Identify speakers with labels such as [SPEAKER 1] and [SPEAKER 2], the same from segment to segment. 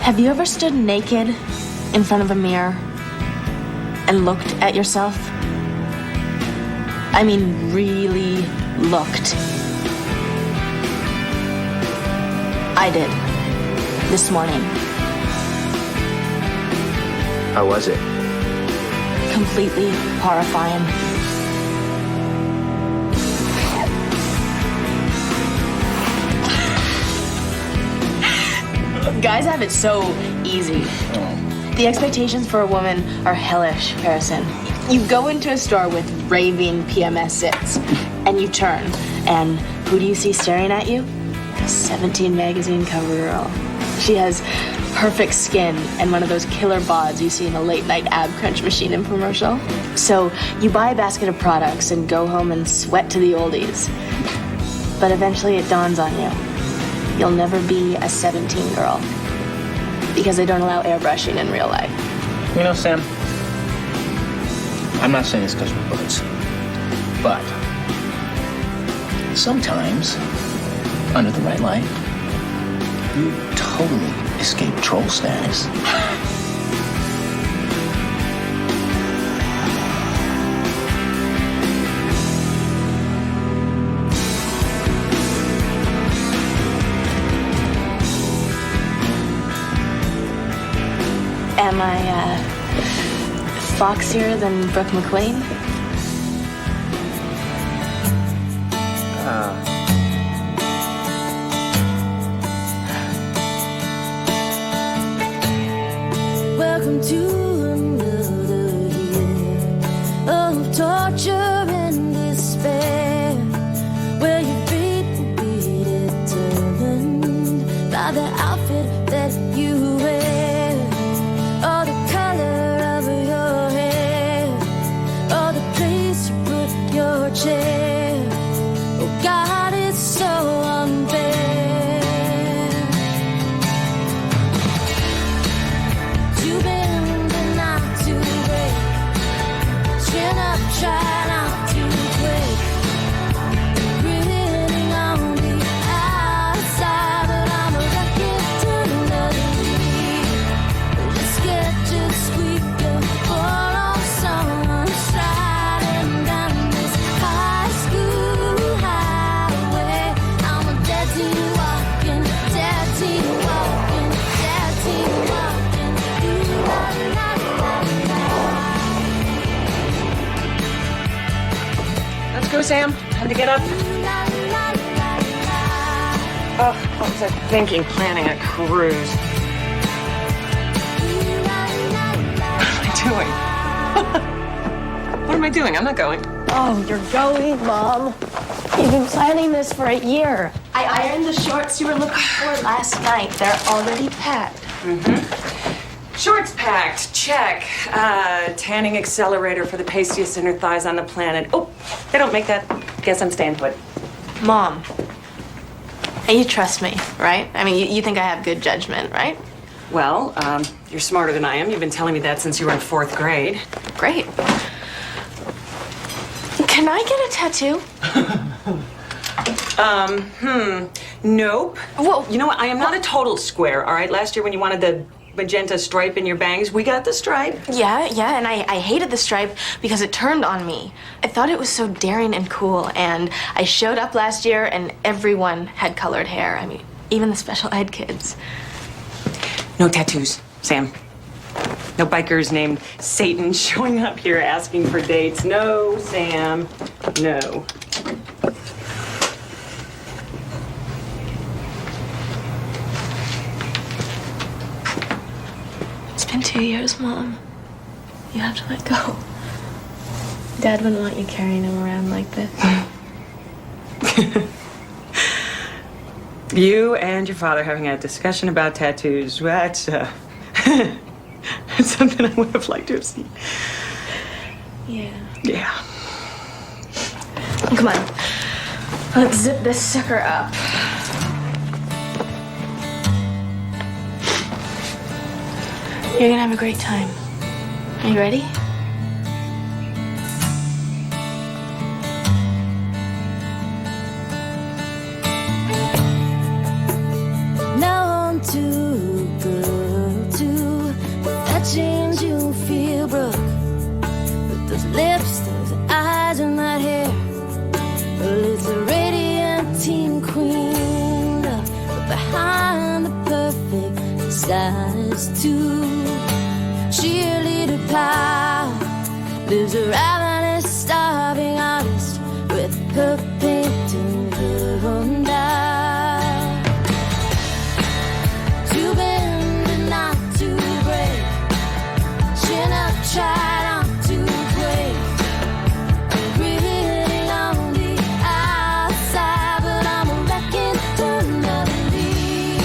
[SPEAKER 1] Have you ever stood naked in front of a mirror and looked at yourself? I mean, really looked. I did. This morning.
[SPEAKER 2] How was it?
[SPEAKER 1] Completely horrifying. Guys have it so easy. The expectations for a woman are hellish, Harrison. You go into a store with raving PMS6, and you turn, and who do you see staring at you? A 17 magazine cover girl. She has perfect skin and one of those killer bods you see in a late-night ab crunch machine infomercial. So you buy a basket of products and go home and sweat to the oldies. But eventually it dawns on you. You'll never be a 17 girl because they don't allow airbrushing in real life.
[SPEAKER 2] You know, Sam, I'm not saying this because we're buds, but sometimes, under the right light, you totally escape troll status.
[SPEAKER 1] Am I, foxier than Brooke McLean?
[SPEAKER 3] Welcome to another year of torture and despair, where your fate will be determined by the outfit that you wear, or the color of your hair, or the place you put your chair. Oh God, it's so unfair. Too bend and not to break, chin up, try not to break. Grinning on the outside, but I'm a rocket to another league. The sketches squeaking for on someone striding down this high school highway. I'm a dead teen walking, dead teen walking, dead teen walking. Ooh, la, la, la, la.
[SPEAKER 4] Let's go, Sam. Time to get up.
[SPEAKER 3] La, la, la, la.
[SPEAKER 4] Oh, what was I thinking? Planning a cruise.
[SPEAKER 3] Ooh, la, la, la,
[SPEAKER 4] What am I doing? What am I doing? I'm not going.
[SPEAKER 1] Oh, you're going, Mom. You've been planning this for a year. I ironed the shorts you were looking for last night. They're already packed.
[SPEAKER 4] Shorts packed. Check. Tanning accelerator for the pastiest inner thighs on the planet. Oh, they don't make that. Guess I'm staying put.
[SPEAKER 1] Mom, and you trust me, right? I mean, you think I have good judgment, right?
[SPEAKER 4] Well, you're smarter than I am. You've been telling me that since you were in 4th grade.
[SPEAKER 1] Great. Can I get a tattoo?
[SPEAKER 4] Nope.
[SPEAKER 1] Well,
[SPEAKER 4] You know what? I am not a total square, all right? Last year when you wanted the magenta stripe in your bangs, we got the stripe.
[SPEAKER 1] yeah, and I hated the stripe because it turned on me. I thought it was so daring and cool, and I showed up last year and everyone had colored hair. I mean, even the special ed kids.
[SPEAKER 4] No tattoos, Sam. No bikers named Satan showing up here asking for dates. No, Sam. No.
[SPEAKER 1] It's been 2 years, Mom. You have to let go. Dad wouldn't want you carrying him around like this.
[SPEAKER 4] You and your father having a discussion about tattoos. That's that's something I would have liked to have seen.
[SPEAKER 1] Yeah.
[SPEAKER 4] Yeah.
[SPEAKER 1] Come on. Let's zip this sucker up. You're gonna have a great time. Are you ready?
[SPEAKER 3] Now on to good lips, those eyes, and that hair. Well, it's a radiant teen queen, love, but behind the perfect size too. Cheerleader power lives a ravenous, starving artist with her painting her own eye. To bend and not to break, chin up, try not to break. Gritting on the outside, but I'm a wrecking eternally.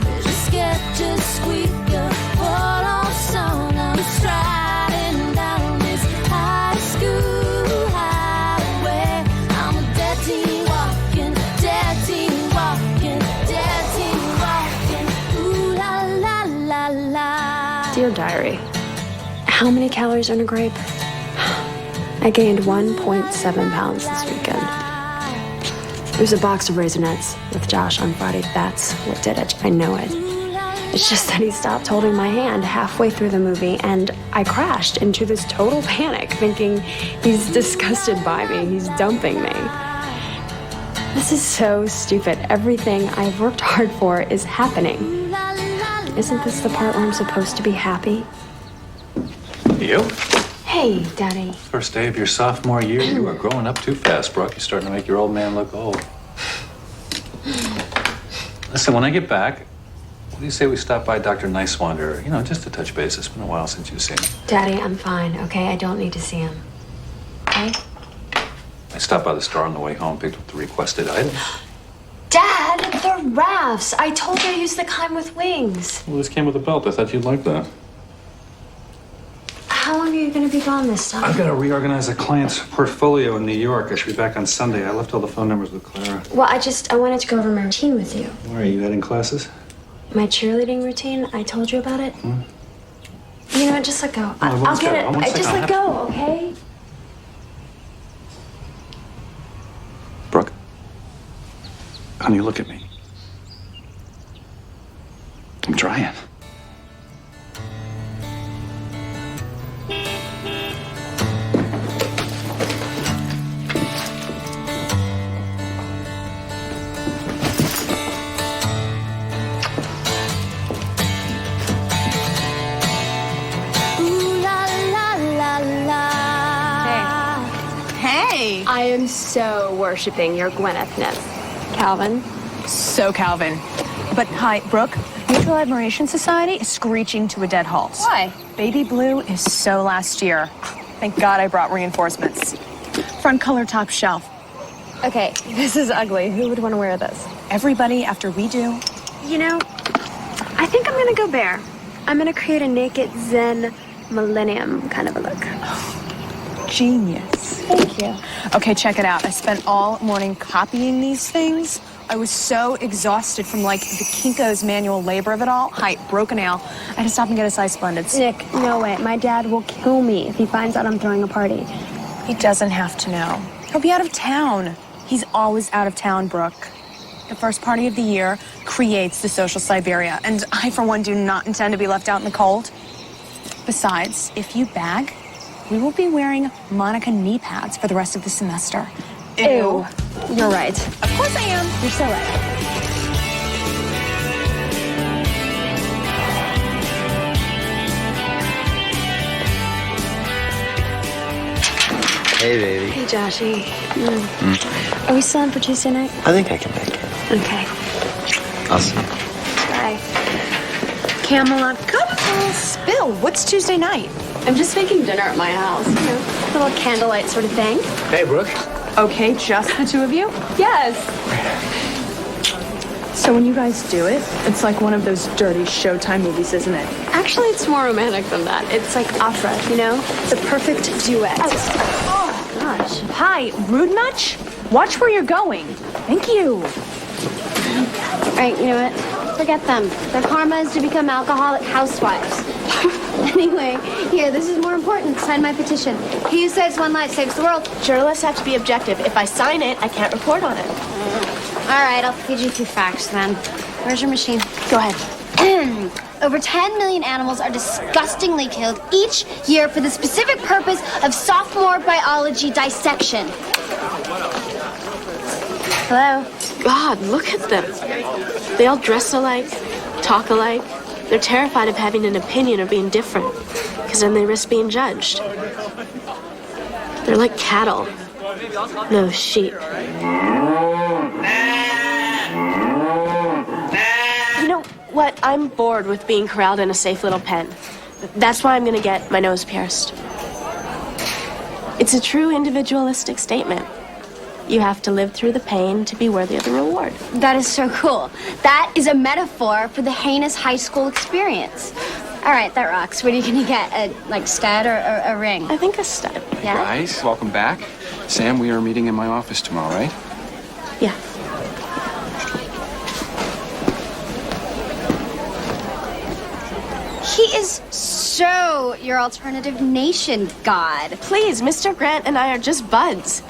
[SPEAKER 3] There's a sketch, a squeak, a forlorn song. I'm striding down this high school highway. I'm a dead teen walking, dead teen walking, dead teen walking. Ooh la la la la.
[SPEAKER 5] Dear Diary, how many calories are in a grape? I gained 1.7 pounds this weekend. There's a box of Raisinets with Josh on Friday. That's what did it. I know it. It's just that he stopped holding my hand halfway through the movie, and I crashed into this total panic, thinking he's disgusted by me. He's dumping me. This is so stupid. Everything I've worked hard for is happening. Isn't this the part where I'm supposed to be happy?
[SPEAKER 6] You?
[SPEAKER 5] Hey, Daddy.
[SPEAKER 6] First day of your sophomore year, you are growing up too fast, Brooke. You're starting to make your old man look old. Listen, when I get back, what do you say we stop by Dr. Nicewander? You know, just to touch base. It's been a while since you've seen him.
[SPEAKER 5] Daddy, I'm fine, okay? I don't need to see him. Okay?
[SPEAKER 6] I stopped by the store on the way home, picked up the requested item.
[SPEAKER 5] Dad, they're rafts. I told you to use the kind with wings.
[SPEAKER 6] Well, this came with a belt. I thought you'd like that.
[SPEAKER 5] How long are you going to be gone this time?
[SPEAKER 6] I've got to reorganize a client's portfolio in New York. I should be back on Sunday. I left all the phone numbers with Clara.
[SPEAKER 5] Well, I wanted to go over my routine with you.
[SPEAKER 6] Why are you heading classes?
[SPEAKER 5] My cheerleading routine, I told you about it. You know what, just let go. I'll get it. I just let go, okay?
[SPEAKER 6] Brooke? Honey, look at me. I'm trying.
[SPEAKER 3] Ooh la la la la.
[SPEAKER 7] Hey,
[SPEAKER 5] I am so worshiping your Gwyneth-ness. Calvin?
[SPEAKER 7] so Calvin. But hi, Brooke. Mutual Admiration Society is screeching to a dead halt.
[SPEAKER 5] Why?
[SPEAKER 7] Baby blue is so last year. Thank God I brought reinforcements. Front color top shelf.
[SPEAKER 5] Okay, this is ugly. Who would want to wear this?
[SPEAKER 7] Everybody after we do.
[SPEAKER 5] You know, I think I'm going to go bare. I'm going to create a naked Zen millennium kind of a look.
[SPEAKER 7] Genius.
[SPEAKER 5] Thank you.
[SPEAKER 7] Okay, check it out. I spent all morning copying these things. I was so exhausted from like the Kinko's manual labor of it all. Height, broken nail. I had to stop and get a size Splendid.
[SPEAKER 5] Nick, no way. My dad will kill me if he finds out I'm throwing a party.
[SPEAKER 7] He doesn't have to know. He'll be out of town. He's always out of town, Brooke. The first party of the year creates the social Siberia, and I, for one, do not intend to be left out in the cold. Besides, if you bag, we will be wearing Monica knee pads for the rest of the semester.
[SPEAKER 5] Ew. You're right.
[SPEAKER 7] Of course I am.
[SPEAKER 5] You're so right.
[SPEAKER 8] Hey, baby.
[SPEAKER 5] Hey, Joshy. Are we still on for Tuesday night?
[SPEAKER 8] I think I can make it.
[SPEAKER 5] Okay.
[SPEAKER 8] I'll see you.
[SPEAKER 5] Bye. Camelot cup.
[SPEAKER 7] Bill, what's Tuesday night?
[SPEAKER 5] I'm just making dinner at my house. You know, a little candlelight sort of thing.
[SPEAKER 8] Hey, Brooke.
[SPEAKER 7] Okay, just the two of you?
[SPEAKER 5] Yes.
[SPEAKER 7] So when you guys do it, it's like one of those dirty Showtime movies, isn't it?
[SPEAKER 5] Actually, it's more romantic than that. It's like opera, you know? The perfect duet.
[SPEAKER 7] Oh,
[SPEAKER 5] Gosh.
[SPEAKER 7] hi, rude much? Watch where you're going. Thank you.
[SPEAKER 9] All right, you know what? Forget them. Their karma is to become alcoholic housewives. Anyway, here, this is more important. Sign my petition. He who saves one life saves the world.
[SPEAKER 1] Journalists have to be objective. If I sign it, I can't report on it.
[SPEAKER 9] All right, I'll feed you a few facts then. Where's your machine?
[SPEAKER 1] Go ahead.
[SPEAKER 9] over 10 million animals are disgustingly killed each year for the specific purpose of sophomore biology dissection. Hello?
[SPEAKER 5] God, look at them. They all dress alike, talk alike. They're terrified of having an opinion or being different, because then they risk being judged. They're like cattle. No, sheep. You know what? I'm bored with being corralled in a safe little pen. That's why I'm gonna get my nose pierced. It's a true individualistic statement. You have to live through the pain to be worthy of the reward.
[SPEAKER 9] That is so cool. That is a metaphor for the heinous high school experience. All right, that rocks. What are you gonna get? A stud or a ring?
[SPEAKER 5] I think a stud.
[SPEAKER 9] Yeah?
[SPEAKER 10] Guys, welcome back. Sam, we are meeting in my office tomorrow, right?
[SPEAKER 5] Yeah.
[SPEAKER 9] He is so your alternative nation god.
[SPEAKER 5] Please, Mr. Grant and I are just buds.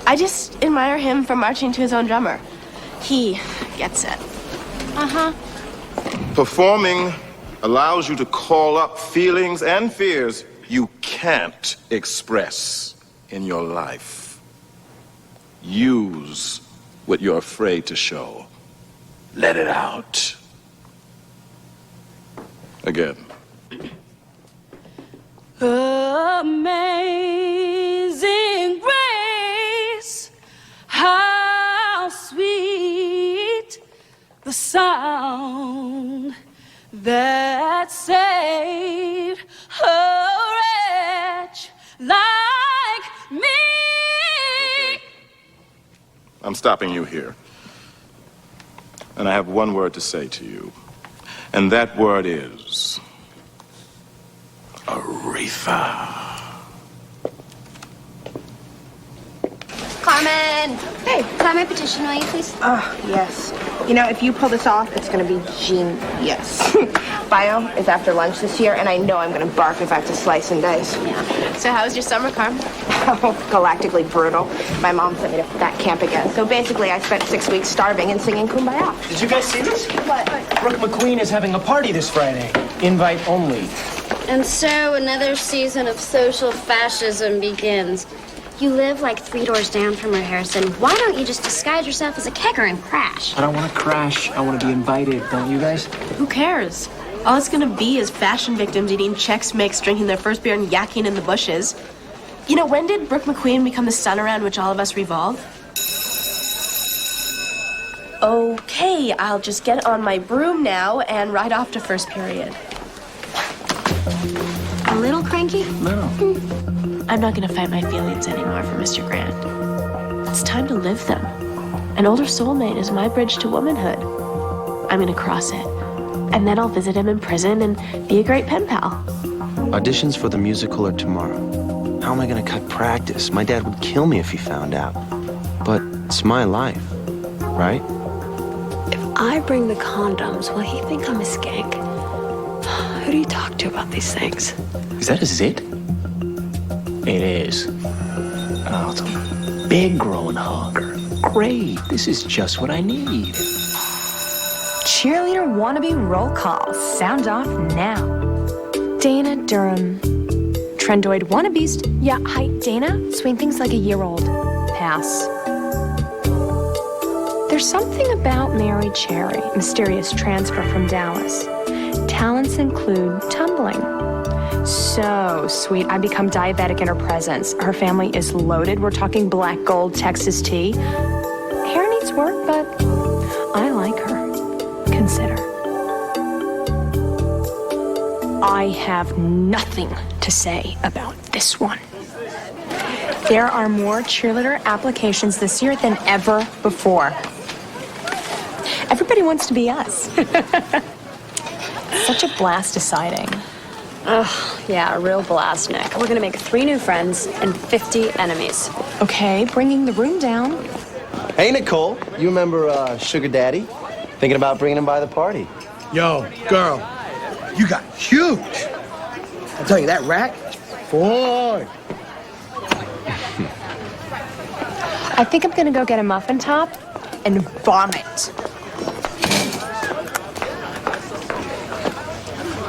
[SPEAKER 5] I just admire him for marching to his own drummer. He gets it.
[SPEAKER 9] Uh-huh.
[SPEAKER 11] Performing allows you to call up feelings and fears you can't express in your life. Use what you're afraid to show. Let it out. Again.
[SPEAKER 3] Amazing grace, how sweet the sound that saved a wretch like me.
[SPEAKER 11] I'm stopping you here. And I have one word to say to you. And that word is Aretha.
[SPEAKER 9] Carmen! Hey, sign my petition, will you, please?
[SPEAKER 12] Oh, yes. You know, if you pull this off, it's going to be genius. Bio is after lunch this year, and I know I'm going to barf if I have to slice and dice.
[SPEAKER 5] Yeah. So how was your summer, Carmen?
[SPEAKER 12] Oh, galactically brutal. My mom sent me to that camp again. So basically, I spent 6 weeks starving and singing Kumbaya.
[SPEAKER 13] Did you guys see this?
[SPEAKER 12] What?
[SPEAKER 13] Brooke McQueen is having a party this Friday. Invite only.
[SPEAKER 9] And so another season of social fascism begins. You live like 3 doors down from her, Harrison. Why don't you just disguise yourself as a kegger and crash?
[SPEAKER 13] I don't want to crash. I want to be invited. Don't you guys?
[SPEAKER 5] Who cares? All it's gonna be is fashion victims eating Chex Mix, drinking their first beer, and yakking in the bushes. You know, when did Brooke McQueen become the sun around which all of us revolve? Okay, I'll just get on my broom now and ride off to first period.
[SPEAKER 9] A little cranky?
[SPEAKER 13] No.
[SPEAKER 5] I'm not gonna fight my feelings anymore for Mr. Grant. It's time to live them. An older soulmate is my bridge to womanhood. I'm gonna cross it. And then I'll visit him in prison and be a great pen pal.
[SPEAKER 8] Auditions for the musical are tomorrow. How am I gonna cut practice? My dad would kill me if he found out. But it's my life, right?
[SPEAKER 5] If I bring the condoms, will he think I'm a skank? Who do you talk to about these things?
[SPEAKER 2] Is that a zit? It is. Oh, it's a big growing hugger. Great. This is just what I need.
[SPEAKER 7] Cheerleader wannabe roll call. Sound off now. Dana Durham. Trendoid wannabeast. Yeah, hi, Dana. Swing things like a year-old. Pass. There's something about Mary Cherry. Mysterious transfer from Dallas. Talents include tumbling. So sweet. I become diabetic in her presence. Her family is loaded. We're talking black gold Texas tea. Hair needs work, but I like her. Consider. I have nothing to say about this one. There are more cheerleader applications this year than ever before. Everybody wants to be us. Such a blast deciding.
[SPEAKER 5] Ugh, yeah, a real blast, Nick. We're gonna make 3 new friends and 50 enemies.
[SPEAKER 7] Okay, bringing the room down.
[SPEAKER 14] Hey, Nicole, you remember Sugar Daddy? Thinking about bringing him by the party.
[SPEAKER 15] Yo, girl, you got huge. I tell you, that rack, boy.
[SPEAKER 7] I think I'm gonna go get a muffin top and vomit.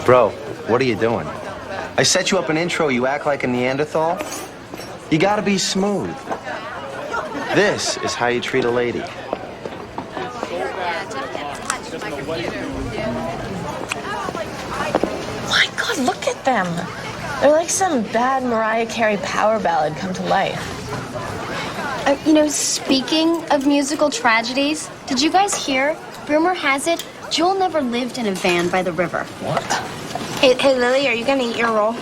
[SPEAKER 14] Bro, what are you doing? I set you up an intro, you act like a Neanderthal? You gotta be smooth. This is how you treat a lady.
[SPEAKER 1] My God, look at them. They're like some bad Mariah Carey power ballad come to life.
[SPEAKER 9] You know, speaking of musical tragedies, did you guys hear? Rumor has it, Joel never lived in a van by the river.
[SPEAKER 13] What?
[SPEAKER 12] Hey, Lily, are you gonna eat your roll?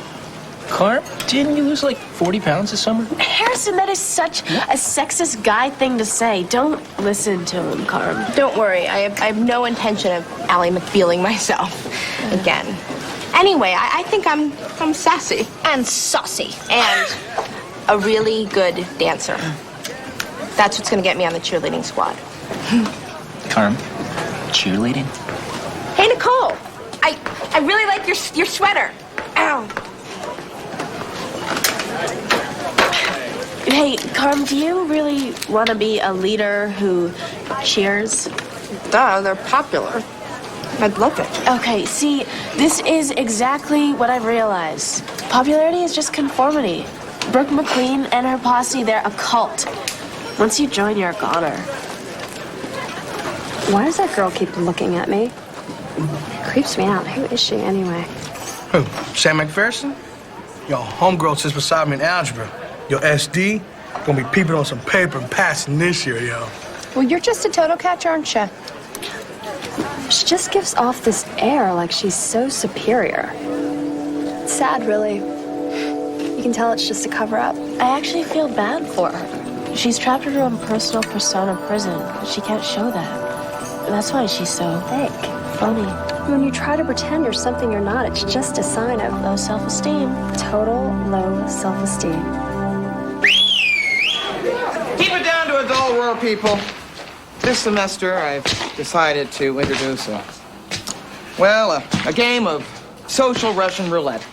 [SPEAKER 13] Carm, didn't you lose like 40 pounds this summer?
[SPEAKER 1] Harrison, that is such a sexist guy thing to say. Don't listen to him, Carm.
[SPEAKER 12] Don't worry, I have no intention of Ally McFeeling myself again. Anyway, I think I'm sassy.
[SPEAKER 9] And saucy.
[SPEAKER 12] And a really good dancer. That's what's gonna get me on the cheerleading squad.
[SPEAKER 2] Carm, cheerleading?
[SPEAKER 12] Hey, Nicole, I really like your sweater. Ow.
[SPEAKER 1] Hey, Carm, do you really want to be a leader who cheers?
[SPEAKER 12] Duh, they're popular. I'd love it.
[SPEAKER 1] Okay, see, this is exactly what I've realized. Popularity is just conformity. Brooke McQueen and her posse, they're a cult. Once you join, you're a goner.
[SPEAKER 5] Why does that girl keep looking at me? Creeps me out. Who is she anyway?
[SPEAKER 15] Who? Sam McPherson? Yo, homegirl sits beside me in algebra. Yo, SD, gonna be peeping on some paper and passing this year, yo.
[SPEAKER 7] Well, you're just a total catch, aren't you?
[SPEAKER 5] She just gives off this air like she's so superior. It's sad, really. You can tell it's just a cover-up.
[SPEAKER 1] I actually feel bad for her. She's trapped in her own personal persona prison, but she can't show that. That's why she's so
[SPEAKER 5] Fake.
[SPEAKER 1] phony.
[SPEAKER 5] When you try to pretend you're something you're not, it's just a sign of
[SPEAKER 1] Low self-esteem.
[SPEAKER 5] total low self-esteem.
[SPEAKER 16] Keep it down to adult world, people. This semester, I've decided to introduce a game of social Russian roulette.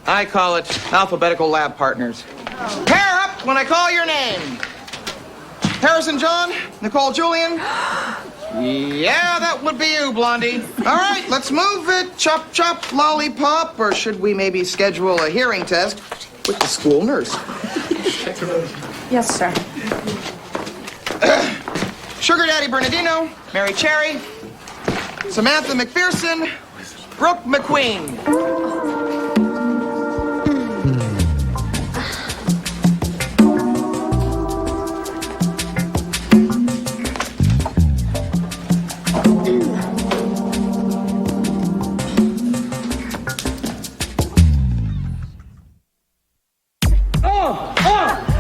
[SPEAKER 16] I call it alphabetical lab partners. Pair up when I call your name. Harrison John, Nicole Julian. Yeah, that would be you, Blondie. All right, let's move it. Chop, chop, lollipop. Or should we maybe schedule a hearing test with the school nurse?
[SPEAKER 7] Yes, sir.
[SPEAKER 16] Sugar Daddy Bernardino, Mary Cherry, Samantha McPherson, Brooke McQueen.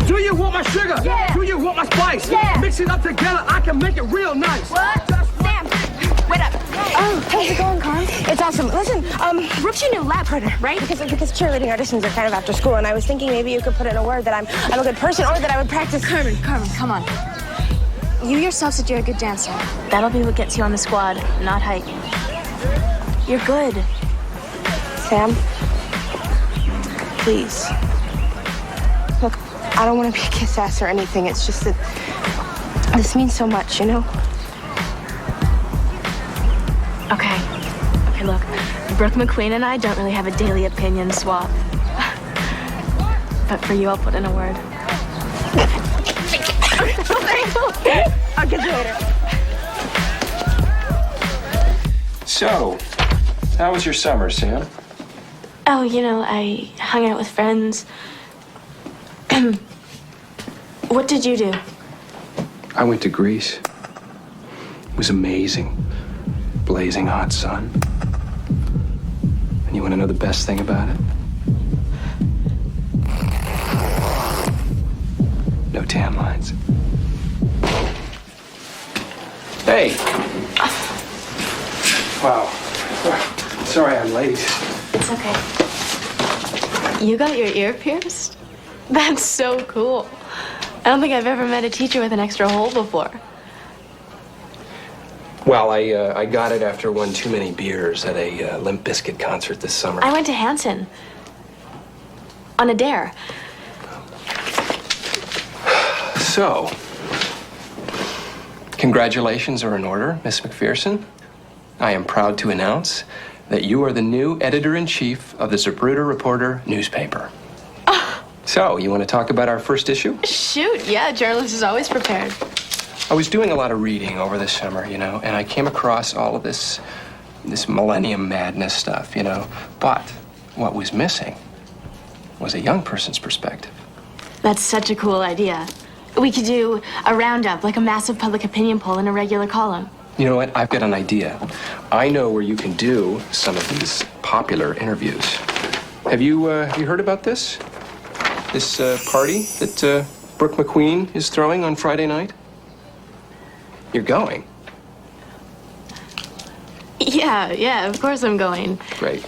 [SPEAKER 15] Do you want my sugar?
[SPEAKER 7] Yeah.
[SPEAKER 15] Do you want my spice?
[SPEAKER 7] Yeah.
[SPEAKER 15] Mix it up together, I can make it real nice.
[SPEAKER 12] What? Sam, wait up.
[SPEAKER 7] Oh, how's it going, Carm?
[SPEAKER 12] It's awesome. Listen, Brooke's your new lab partner, right? Because cheerleading auditions are kind of after school, and I was thinking maybe you could put in a word that I'm a good person, or that I would practice.
[SPEAKER 1] Carmen, come on. You yourself said you're a good dancer. That'll be what gets you on the squad, not height. You're good.
[SPEAKER 12] Sam,
[SPEAKER 1] Please.
[SPEAKER 12] look, I don't want to be a kiss ass or anything. It's just that this means so much, you know?
[SPEAKER 1] Okay, look. Brooke McQueen and I don't really have a daily opinion swap. But for you, I'll put in a word.
[SPEAKER 12] I'll get you later.
[SPEAKER 10] So, how was your summer, Sam?
[SPEAKER 1] Oh, I hung out with friends. What did you do?
[SPEAKER 10] I went to Greece. It was amazing. Blazing hot sun. And you want to know the best thing about it? No tan lines. Hey! Wow. Sorry I'm late.
[SPEAKER 1] It's okay. You got your ear pierced? That's so cool. I don't think I've ever met a teacher with an extra hole before.
[SPEAKER 10] Well, I got it after one too many beers at a Limp Bizkit concert this summer.
[SPEAKER 1] I went to Hanson on a dare.
[SPEAKER 10] So, congratulations are in order, Miss McPherson. I am proud to announce that you are the new editor-in-chief of the Zapruder Reporter newspaper. So, you want to talk about our first issue?
[SPEAKER 1] Shoot, yeah, a journalist is always prepared.
[SPEAKER 10] I was doing a lot of reading over the summer, you know, and I came across all of this millennium madness stuff, you know. But what was missing was a young person's perspective.
[SPEAKER 1] That's such a cool idea. We could do a roundup, like a massive public opinion poll in a regular column.
[SPEAKER 10] You know what? I've got an idea. I know where you can do some of these popular interviews. Have you heard about this? This party that Brooke McQueen is throwing on Friday night? You're going?
[SPEAKER 1] Yeah, of course I'm going.
[SPEAKER 10] Great.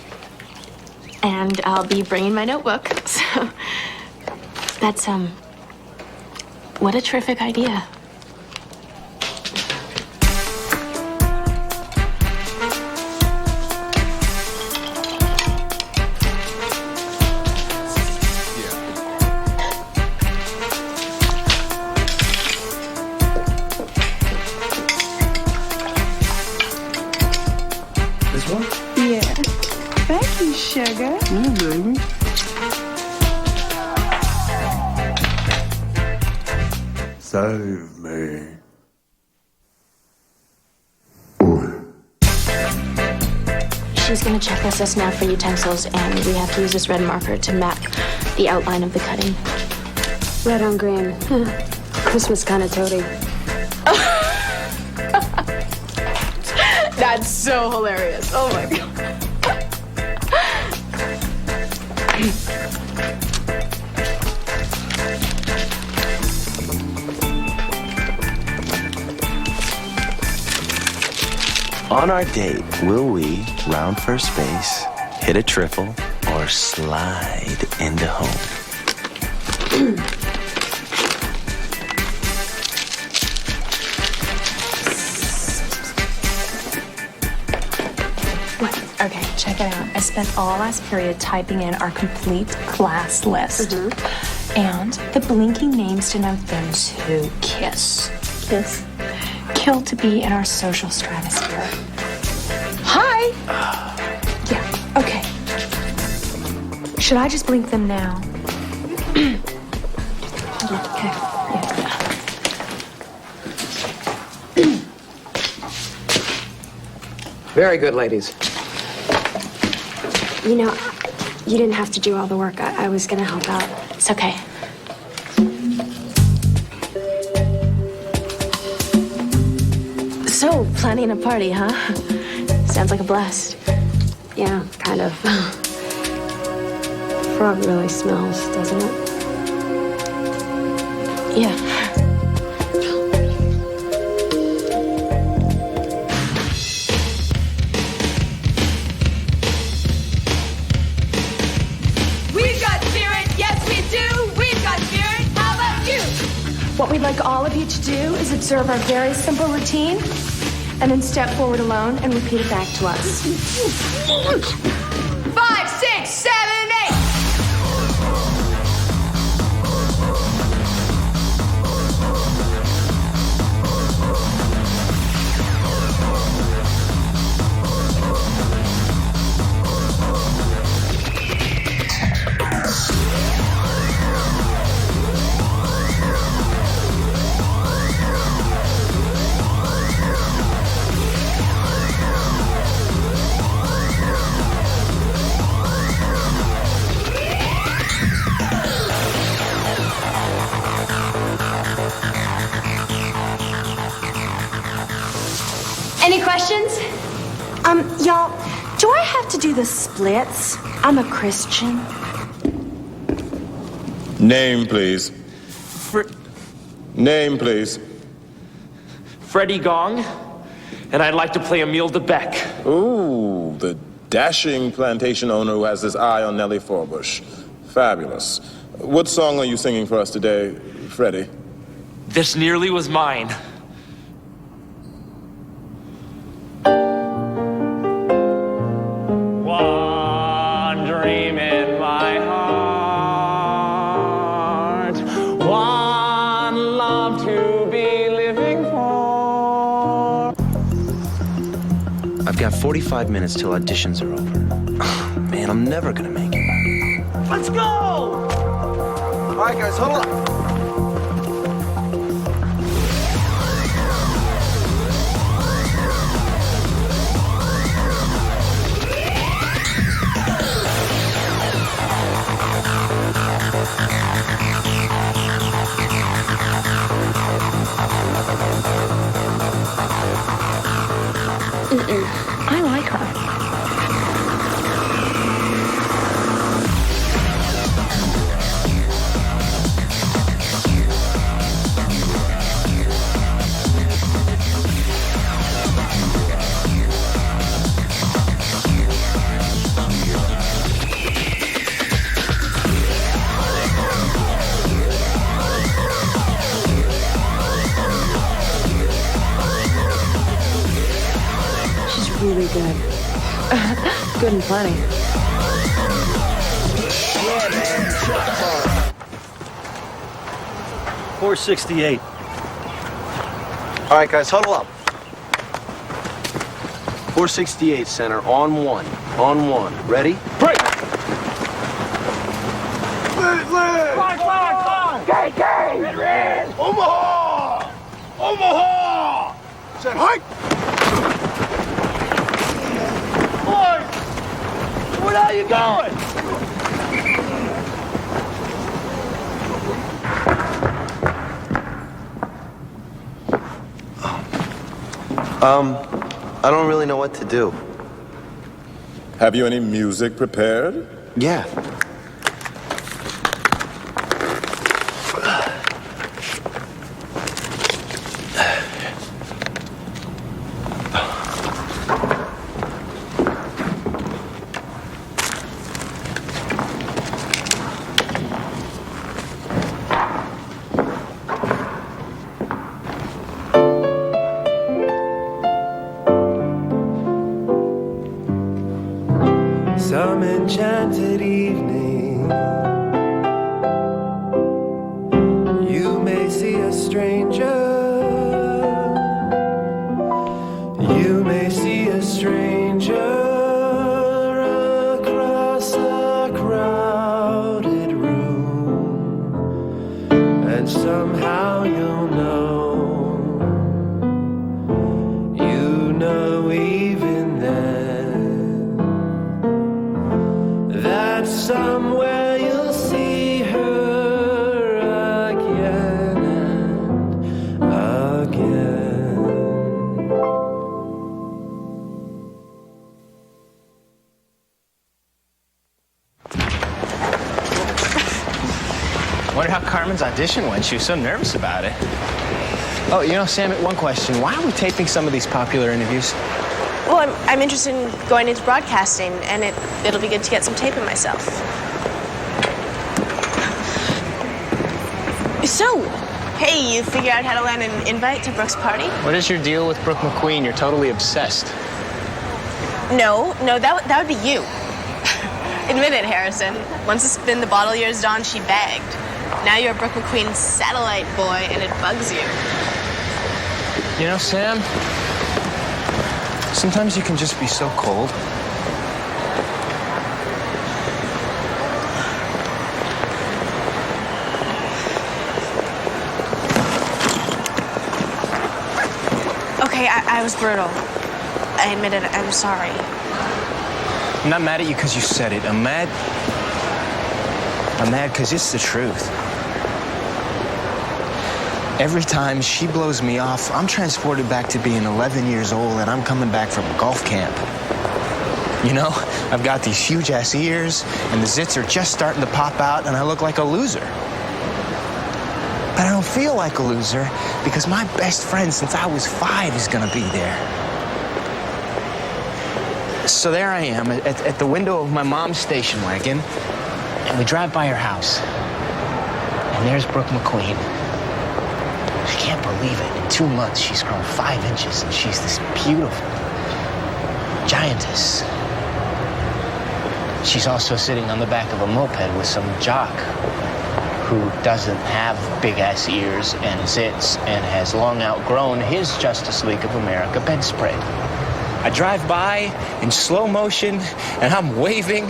[SPEAKER 1] And I'll be bringing my notebook. So that's, what a terrific idea.
[SPEAKER 15] This one?
[SPEAKER 17] Yeah. Thank you, sugar.
[SPEAKER 15] Yeah, baby. Save me.
[SPEAKER 1] She's gonna checklist us now for utensils, and we have to use this red marker to map the outline of the cutting.
[SPEAKER 5] Red on green. Christmas kind of toady.
[SPEAKER 1] That's so hilarious. Oh my god.
[SPEAKER 8] On our date, will we round first base, hit a triple, or slide into home?
[SPEAKER 7] Okay, check it out. I spent all last period typing in our complete class list. And the blinking names denote those who kiss. Kill to be in our social stratosphere. Hi! Yeah, okay. Should I just blink them now? Okay.
[SPEAKER 16] Very good, ladies.
[SPEAKER 5] You know, you didn't have to do all the work. I was gonna help out.
[SPEAKER 1] It's okay. So, planning a party, huh? Sounds like a blast.
[SPEAKER 5] Yeah, kind of. Frog really smells, doesn't it?
[SPEAKER 1] Yeah.
[SPEAKER 3] We've got spirit, yes we do. We've got spirit, how about you?
[SPEAKER 7] What we'd like all of you to do is observe our very simple routine and then step forward alone and repeat it back to us.
[SPEAKER 3] 5, 6, 7, 8.
[SPEAKER 1] Any questions?
[SPEAKER 7] Y'all, do I have to do the splits? I'm a Christian.
[SPEAKER 11] Name, please. Name, please.
[SPEAKER 18] Freddie Gong, and I'd like to play Emile de Beck.
[SPEAKER 11] Ooh, the dashing plantation owner who has his eye on Nellie Forbush. Fabulous. What song are you singing for us today, Freddie?
[SPEAKER 18] This nearly was mine. One dream in my heart, one love to be living for.
[SPEAKER 14] I've got 45 minutes till auditions are over. Man, I'm never gonna make it.
[SPEAKER 13] Let's go! All right, guys, huddle up.
[SPEAKER 5] I like her. Really good. Good and plenty.
[SPEAKER 13] Yeah, man. 468.
[SPEAKER 14] All right, guys, huddle up. 468, center, on one. On one. Ready?
[SPEAKER 13] Break! Flag! Gang! Red! Omaha! Omaha! Set hike! Boys! Where are you going?
[SPEAKER 14] I don't really know what to do.
[SPEAKER 11] Have you any music prepared?
[SPEAKER 14] Yeah.
[SPEAKER 19] Some enchanted evening, you may see a stranger. You may see a stranger across a crowded room, and somehow you'll know even then, that somewhere you'll see her again and again.
[SPEAKER 2] Wonder how Carmen's audition went. She was so nervous about it. Oh, you know, Sam, one question. Why are we taping some of these popular interviews?
[SPEAKER 1] Well, I'm interested in going into broadcasting, and it'll be good to get some tape of myself. So, hey, you figure out how to land an invite to Brooke's party?
[SPEAKER 2] What is your deal with Brooke McQueen? You're totally obsessed.
[SPEAKER 1] No, that would be you. Admit it, Harrison. Once the spin the bottle years dawned, she begged. Now you're Brooke McQueen's satellite boy, and it bugs you.
[SPEAKER 2] You know, Sam, sometimes you can just be so cold.
[SPEAKER 1] Okay, I was brutal. I admit it. I'm sorry.
[SPEAKER 2] I'm not mad at you because you said it. I'm mad because it's the truth. Every time she blows me off, I'm transported back to being 11 years old, and I'm coming back from golf camp. You know, I've got these huge-ass ears, and the zits are just starting to pop out, and I look like a loser. But I don't feel like a loser because my best friend since I was 5 is gonna be there. So there I am at the window of my mom's station wagon, and we drive by her house. And there's Brooke McQueen. I can't believe it. In 2 months, she's grown 5 inches, and she's this beautiful giantess. She's also sitting on the back of a moped with some jock who doesn't have big-ass ears and zits and has long outgrown his Justice League of America bedspread. I drive by in slow motion, and I'm waving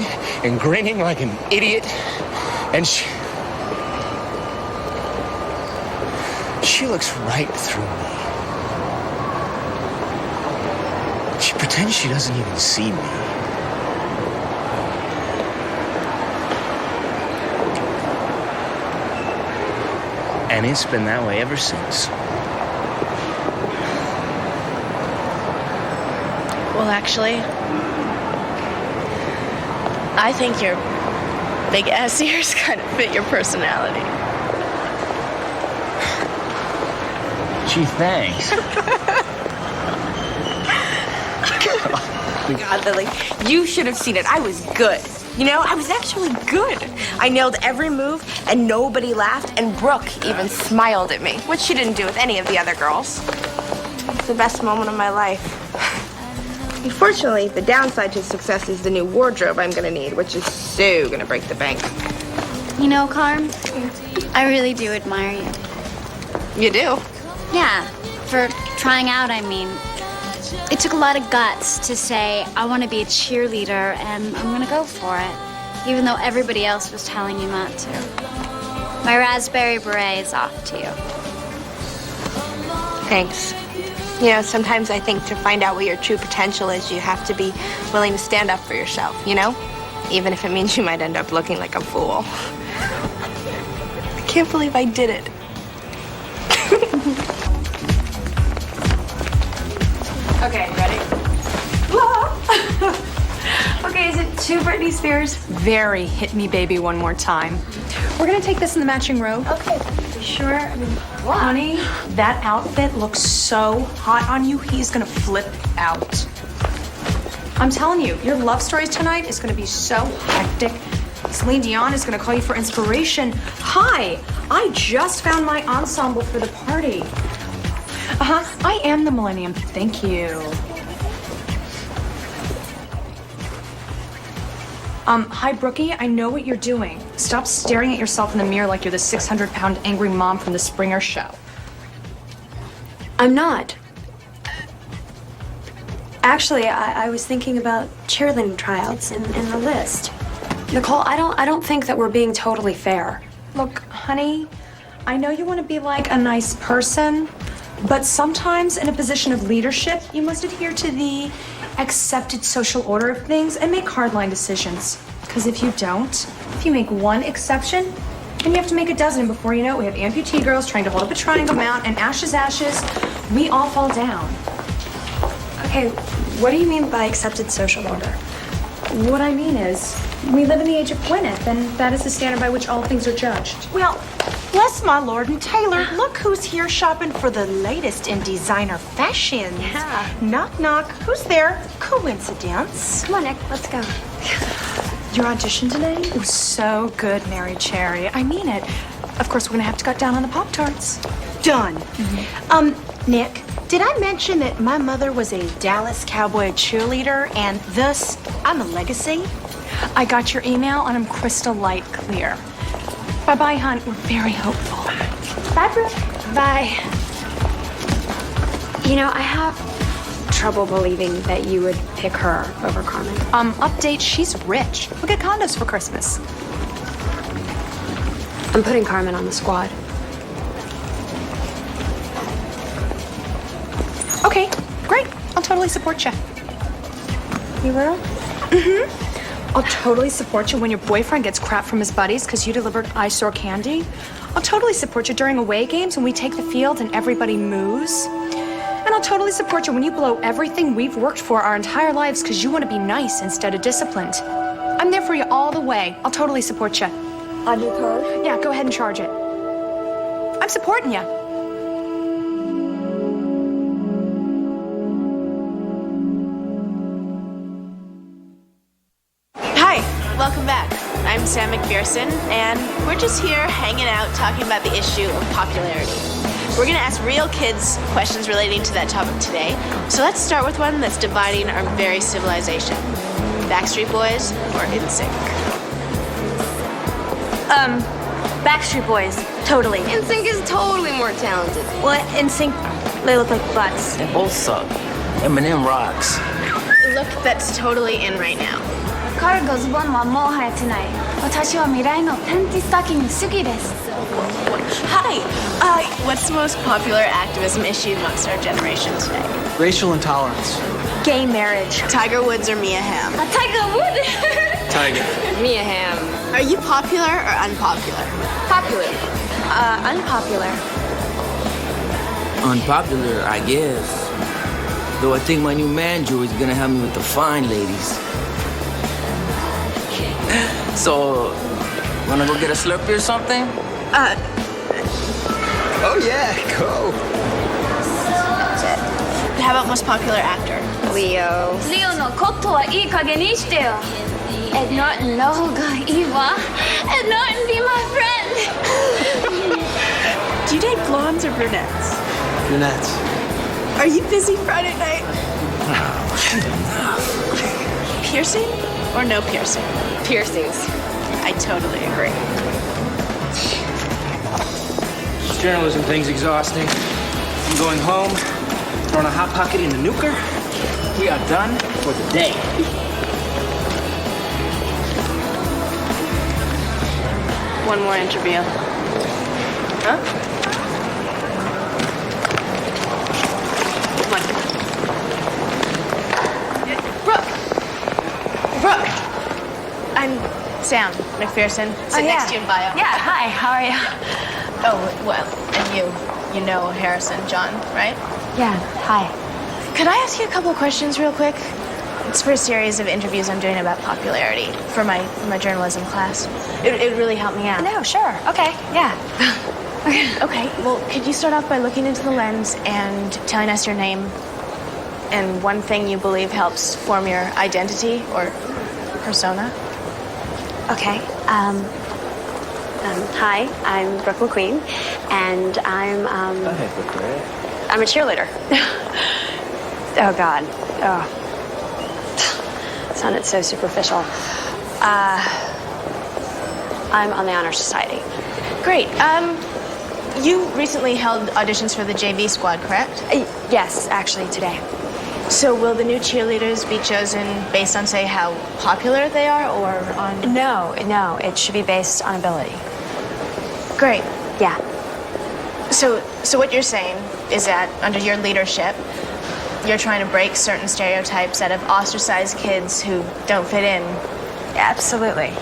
[SPEAKER 2] and grinning like an idiot, and she looks right through me. She pretends she doesn't even see me. And it's been that way ever since.
[SPEAKER 1] Well, actually, I think your big ass ears kind of fit your personality.
[SPEAKER 2] Gee, thanks.
[SPEAKER 12] God, Lily, you should have seen it. I was good. You know, I was actually good. I nailed every move, and nobody laughed, and Brooke even smiled at me, which she didn't do with any of the other girls. It's the best moment of my life. Unfortunately, the downside to success is the new wardrobe I'm gonna need, which is so gonna break the bank.
[SPEAKER 9] You know, Carm, I really do admire you.
[SPEAKER 12] You do?
[SPEAKER 9] Yeah, for trying out, I mean. It took a lot of guts to say, I want to be a cheerleader, and I'm gonna go for it, even though everybody else was telling you not to. My raspberry beret is off to you.
[SPEAKER 12] Thanks. You know, sometimes I think to find out what your true potential is, you have to be willing to stand up for yourself, you know? Even if it means you might end up looking like a fool. I can't believe I did it.
[SPEAKER 5] Okay, ready? Okay, is it two Britney Spears?
[SPEAKER 7] Very hit me, baby, one more time. We're gonna take this in the matching robe.
[SPEAKER 5] Okay, you sure? I mean, what?
[SPEAKER 7] Honey, that outfit looks so hot on you, he's gonna flip out. I'm telling you, your love stories tonight is gonna be so hectic. Celine Dion is gonna call you for inspiration. Hi, I just found my ensemble for the party. I am the Millennium. Thank you. Hi, Brookie. I know what you're doing. Stop staring at yourself in the mirror like you're the 600-pound angry mom from the Springer show.
[SPEAKER 5] I'm not. Actually, I was thinking about cheerleading tryouts in the list. Nicole, I don't think that we're being totally fair.
[SPEAKER 7] Look, honey, I know you want to be like a nice person, but sometimes in a position of leadership, you must adhere to the accepted social order of things and make hardline decisions. Because if you don't, if you make one exception, then you have to make a dozen. Before you know it, we have amputee girls trying to hold up a triangle mount, and ashes, we all fall down.
[SPEAKER 5] Okay, what do you mean by accepted social order?
[SPEAKER 7] What I mean is, we live in the age of Gwyneth, and that is the standard by which all things are judged.
[SPEAKER 20] Well, bless my lord and Taylor, look who's here shopping for the latest in designer fashions.
[SPEAKER 5] Yeah.
[SPEAKER 20] Knock, knock. Who's there? Coincidence.
[SPEAKER 5] Come on, Nick, let's go.
[SPEAKER 7] Your audition today was so good, Mary Cherry. I mean it. Of course, we're gonna have to cut down on the Pop-Tarts.
[SPEAKER 20] Done. Nick, did I mention that my mother was a Dallas Cowboy cheerleader and thus I'm a legacy?
[SPEAKER 7] I got your email and I'm crystal light clear. Bye-bye, hon. We're very hopeful.
[SPEAKER 5] Bye, Brooke. Bye. You know, I have trouble believing that you would pick her over Carmen.
[SPEAKER 7] Update, she's rich. We'll get condos for Christmas.
[SPEAKER 5] I'm putting Carmen on the squad.
[SPEAKER 7] Okay, great. I'll totally support you.
[SPEAKER 5] You will?
[SPEAKER 7] I'll totally support you when your boyfriend gets crap from his buddies because you delivered eyesore candy. I'll totally support you during away games when we take the field and everybody moos. And I'll totally support you when you blow everything we've worked for our entire lives because you want to be nice instead of disciplined. I'm there for you all the way. I'll totally support you.
[SPEAKER 5] On your card?
[SPEAKER 7] Yeah, go ahead and charge it. I'm supporting you.
[SPEAKER 1] Welcome back. I'm Sam McPherson, and we're just here hanging out talking about the issue of popularity. We're going to ask real kids questions relating to that topic today. So let's start with one that's dividing our very civilization. Backstreet Boys or NSYNC?
[SPEAKER 5] Backstreet Boys. Totally.
[SPEAKER 12] NSYNC is totally more talented.
[SPEAKER 5] Well, NSYNC, they look like butts.
[SPEAKER 21] They both suck. Eminem rocks.
[SPEAKER 1] look that's totally in right now.
[SPEAKER 3] 彼がズボンはもう履いてない。私は未来のパンティスタッキング好きです。
[SPEAKER 1] Hi. What's the most popular activism issue amongst our generation today?
[SPEAKER 13] Racial intolerance.
[SPEAKER 1] Gay marriage. Tiger Woods or Mia Hamm?
[SPEAKER 3] Tiger Woods.
[SPEAKER 13] Tiger.
[SPEAKER 1] Mia Hamm. Are you popular or unpopular?
[SPEAKER 12] Popular. Unpopular.
[SPEAKER 21] Unpopular, I guess. Though I think my new man Joey is gonna help me with the fine ladies. So, wanna go get a Slurpee or something?
[SPEAKER 2] Oh yeah, go.
[SPEAKER 1] How about most popular actor?
[SPEAKER 12] Leo.
[SPEAKER 3] リオのことはいい加減にしてよ。Ed Norton の方がいいわ。Ed Norton be my friend.
[SPEAKER 1] Do you date blondes or brunettes?
[SPEAKER 13] Brunettes.
[SPEAKER 1] Are you busy Friday night? Piercing or no piercing?
[SPEAKER 12] Piercings.
[SPEAKER 1] I totally agree.
[SPEAKER 13] This journalism thing's exhausting. I'm going home, throwing a hot pocket in the nuker. We are done for the day.
[SPEAKER 1] One more interview. Huh? Brooke! I'm Sam McPherson. Sit next to you in bio.
[SPEAKER 12] Yeah, hi, how are you?
[SPEAKER 1] Oh, well, and you know Harrison John, right?
[SPEAKER 5] Yeah, hi.
[SPEAKER 1] Could I ask you a couple of questions real quick? It's for a series of interviews I'm doing about popularity for my journalism class. It would really help me out.
[SPEAKER 5] No, sure. Okay, yeah.
[SPEAKER 1] Okay, well, could you start off by looking into the lens and telling us your name and one thing you believe helps form your identity or persona?
[SPEAKER 5] Okay. Hi, I'm Brooke McQueen, and I'm I'm a cheerleader. Oh God. Oh. Sounded so superficial. I'm on the Honor Society.
[SPEAKER 1] Great. You recently held auditions for the JV squad, correct?
[SPEAKER 5] Yes, actually today.
[SPEAKER 1] So will the new cheerleaders be chosen based on, say, how popular they are, or on...
[SPEAKER 5] No, it should be based on ability.
[SPEAKER 1] Great.
[SPEAKER 5] Yeah.
[SPEAKER 1] So what you're saying is that under your leadership, you're trying to break certain stereotypes that have ostracized kids who don't fit in.
[SPEAKER 5] Absolutely.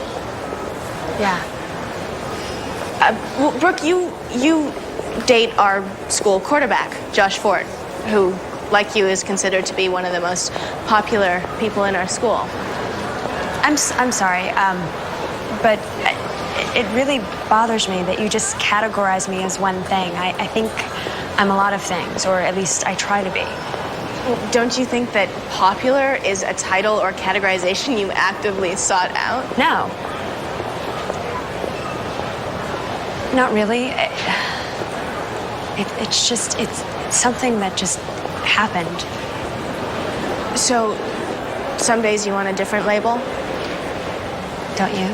[SPEAKER 5] Yeah.
[SPEAKER 1] Well, Brooke, you date our school quarterback, Josh Ford, who, like you, is considered to be one of the most popular people in our school.
[SPEAKER 5] I'm sorry, but it really bothers me that you just categorize me as one thing. I think I'm a lot of things, or at least I try to be.
[SPEAKER 1] Well, don't you think that popular is a title or categorization you actively sought out?
[SPEAKER 5] No. Not really. It's just, it's something that just happened.
[SPEAKER 1] So, some days you want a different label?
[SPEAKER 5] Don't you?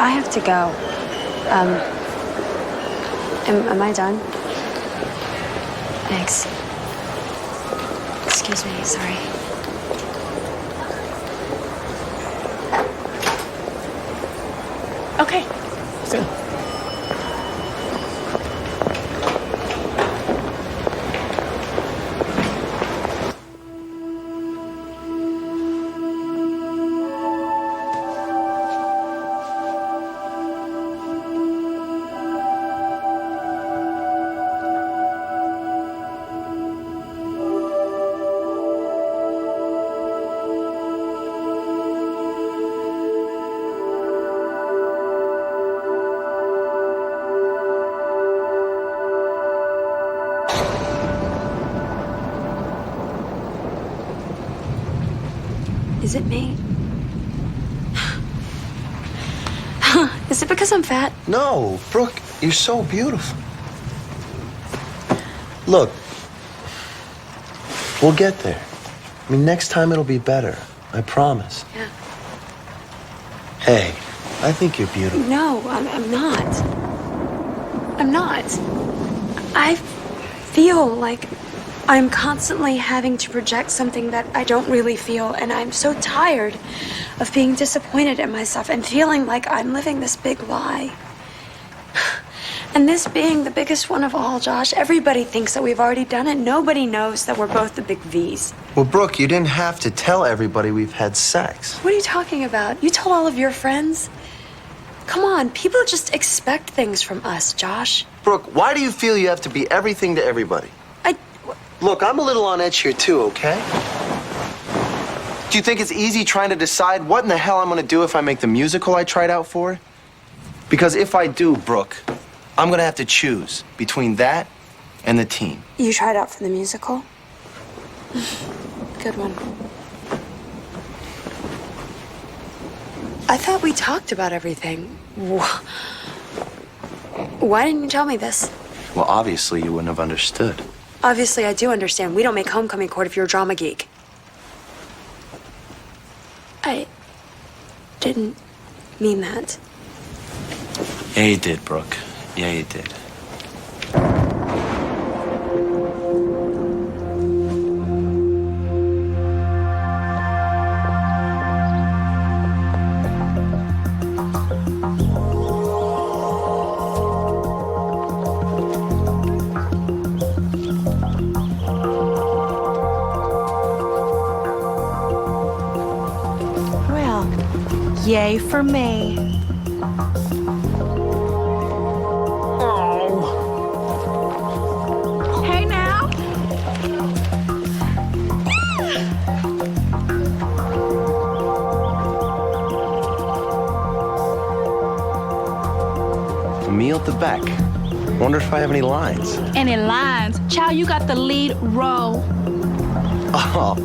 [SPEAKER 5] I have to go. Am I done? Thanks. Excuse me, sorry.
[SPEAKER 1] Okay. Soon.
[SPEAKER 5] Is it me? Is it because I'm fat?
[SPEAKER 14] No, Brooke, you're so beautiful. Look, we'll get there. I mean, next time it'll be better. I promise.
[SPEAKER 5] Yeah.
[SPEAKER 14] Hey, I think you're beautiful.
[SPEAKER 5] No, I'm not. I'm not. I feel like I'm constantly having to project something that I don't really feel, and I'm so tired of being disappointed in myself and feeling like I'm living this big lie. And this being the biggest one of all, Josh, everybody thinks that we've already done it. Nobody knows that we're both the big V's.
[SPEAKER 14] Well, Brooke, you didn't have to tell everybody we've had sex.
[SPEAKER 5] What are you talking about? You told all of your friends? Come on, people just expect things from us, Josh.
[SPEAKER 14] Brooke, why do you feel you have to be everything to everybody? Look, I'm a little on edge here too, okay? Do you think it's easy trying to decide what in the hell I'm gonna do if I make the musical I tried out for? Because if I do, Brooke, I'm gonna have to choose between that and the team.
[SPEAKER 5] You tried out for the musical? Good one. I thought we talked about everything. Why didn't you tell me this?
[SPEAKER 14] Well, obviously you wouldn't have understood.
[SPEAKER 5] Obviously, I do understand. We don't make homecoming court if you're a drama geek. I didn't mean that.
[SPEAKER 14] Yeah, you did, Brooke. Yeah, you did.
[SPEAKER 20] Well, yay for me.
[SPEAKER 17] Hey now.
[SPEAKER 14] Emil at the back. Wonder if I have any lines.
[SPEAKER 17] Any lines? Child, you got the lead role.
[SPEAKER 14] Oh.